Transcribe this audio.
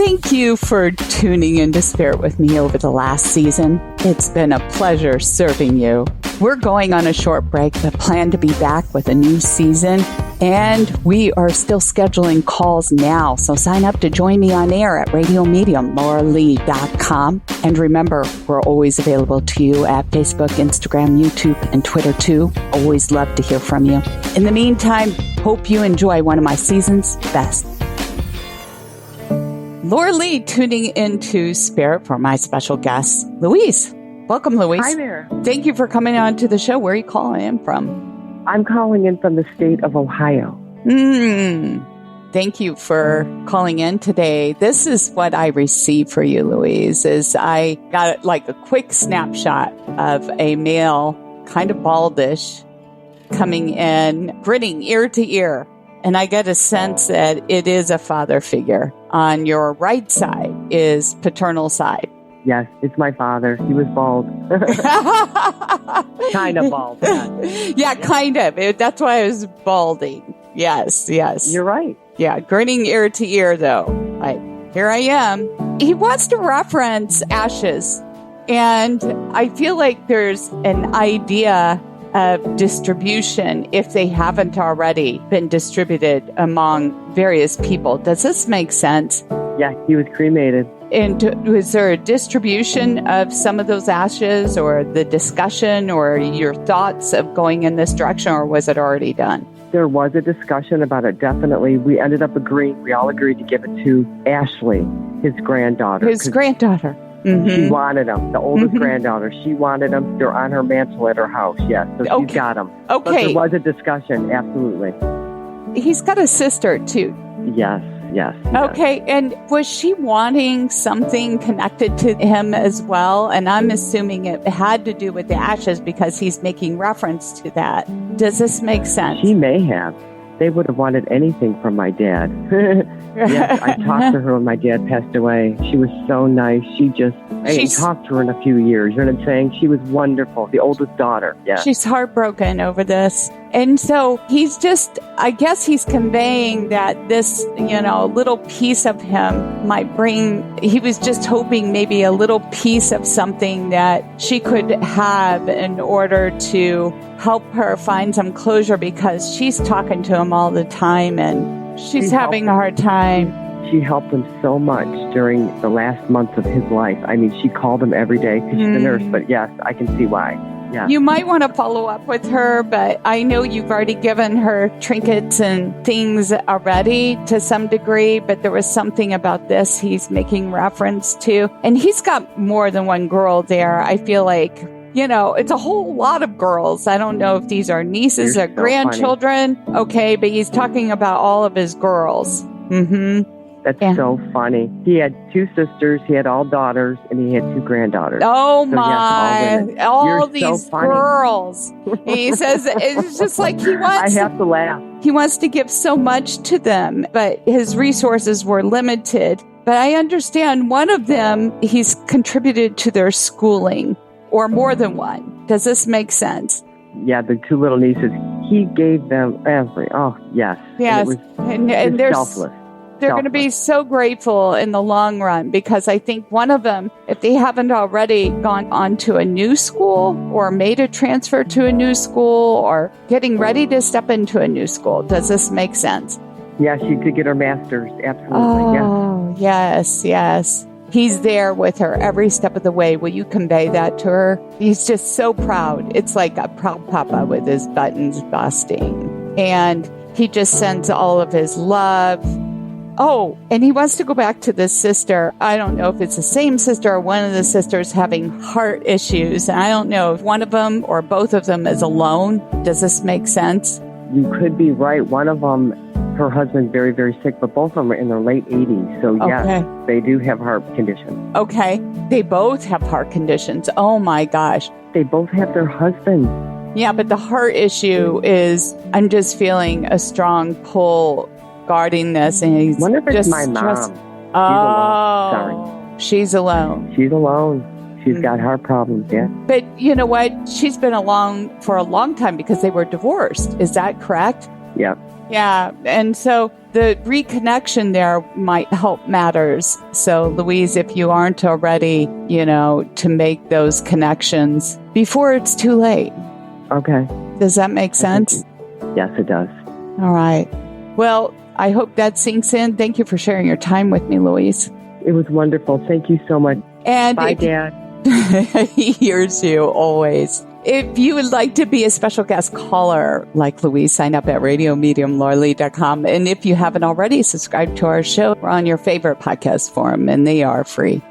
Thank you for tuning into Spirit with me over the last season. It's been a pleasure serving you. We're going on a short break, but plan to be back with a new season. And we are still scheduling calls now. So sign up to join me on air at radiomedium.lauralee.com. And remember, we're always available to you at Facebook, Instagram, YouTube, and Twitter too. Always love to hear from you. In the meantime, hope you enjoy one of my season's best. Laura Lee tuning into Spirit for my special guest, Louise. Welcome, Louise. Hi there. Thank you for coming on to the show. Where are you calling in from? I'm calling in from the state of Ohio. Thank you for calling in today. This is what I received for you, Louise, is I got like a quick snapshot of a male, kind of baldish, coming in, grinning ear to ear. And I get a sense that it is a father figure. On your right side is paternal side. Yes, it's my father. He was bald. Kind of bald. Yeah, kind of. That's why I was balding. Yes. You're right. Yeah, grinning ear to ear, though. Like, here I am. He wants to reference ashes. And I feel like there's an idea of distribution if they haven't already been distributed among various people. Does this make sense? Yeah, he was cremated. And was there a distribution of some of those ashes, or the discussion, or your thoughts of going in this direction, or was it already done? There was a discussion about it, definitely. We ended up agreeing. We all agreed to give it to Ashley, his granddaughter. His granddaughter. She wanted them. The oldest granddaughter. She wanted them. They're on her mantle at her house, yes. So she's got them. Okay. But there was a discussion, absolutely. He's got a sister, too. Yes. Okay, and was she wanting something connected to him as well? And I'm assuming it had to do with the ashes because he's making reference to that. Does this make sense? She may have. They would have wanted anything from my dad. Yes, I talked to her when my dad passed away. She was so nice. I ain't talked to her in a few years. You know what I'm saying? She was wonderful. The oldest daughter. Yeah. She's heartbroken over this. And so I guess he's conveying that this, little piece of him he was just hoping maybe a little piece of something that she could have in order to help her find some closure, because she's talking to him all the time and she's having a hard time. She helped him so much during the last months of his life. I mean, she called him every day because she's a nurse, but yes, I can see why. Yeah. You might want to follow up with her, but I know you've already given her trinkets and things already to some degree, but there was something about this he's making reference to. And he's got more than one girl there. I feel like, it's a whole lot of girls. I don't know if these are nieces or grandchildren. Funny. Okay, but he's talking about all of his girls. That's so funny. He had 2 sisters, he had all daughters, and he had 2 granddaughters. Oh, so my. Yes, all these girls. He says it's just like he wants... I have to laugh. He wants to give so much to them, but his resources were limited. But I understand one of them, he's contributed to their schooling, or more than one. Does this make sense? Yeah, the 2 little nieces, he gave them yes. Yes, and they're selfless. They're going to be so grateful in the long run, because I think one of them, if they haven't already gone on to a new school or made a transfer to a new school or getting ready to step into a new school. Does this make sense? Yeah, she could get her master's. Absolutely. Oh, yes. He's there with her every step of the way. Will you convey that to her? He's just so proud. It's like a proud papa with his buttons busting. And he just sends all of his love. Oh, and he wants to go back to the sister. I don't know if it's the same sister or one of the sisters having heart issues. And I don't know if one of them or both of them is alone. Does this make sense? You could be right. One of them, her husband's very, very sick, but both of them are in their late 80s. So, yes, they do have heart conditions. Okay. They both have heart conditions. Oh, my gosh. They both have their husbands. Yeah, but the heart issue is, I'm just feeling a strong pull guarding this, and he's wonder if it's just my mom. She's alone. She's alone. She's got heart problems, yeah. But you know what? She's been alone for a long time because they were divorced. Is that correct? Yeah. Yeah. And so the reconnection there might help matters. So, Louise, if you aren't already, to make those connections before it's too late. Okay. Does that make sense? Yes, it does. All right. Well, I hope that sinks in. Thank you for sharing your time with me, Louise. It was wonderful. Thank you so much. And bye, Dad. He hears you always. If you would like to be a special guest caller like Louise, sign up at radiomediumlauralee.com. And if you haven't already, subscribe to our show. We're on your favorite podcast forum, and they are free.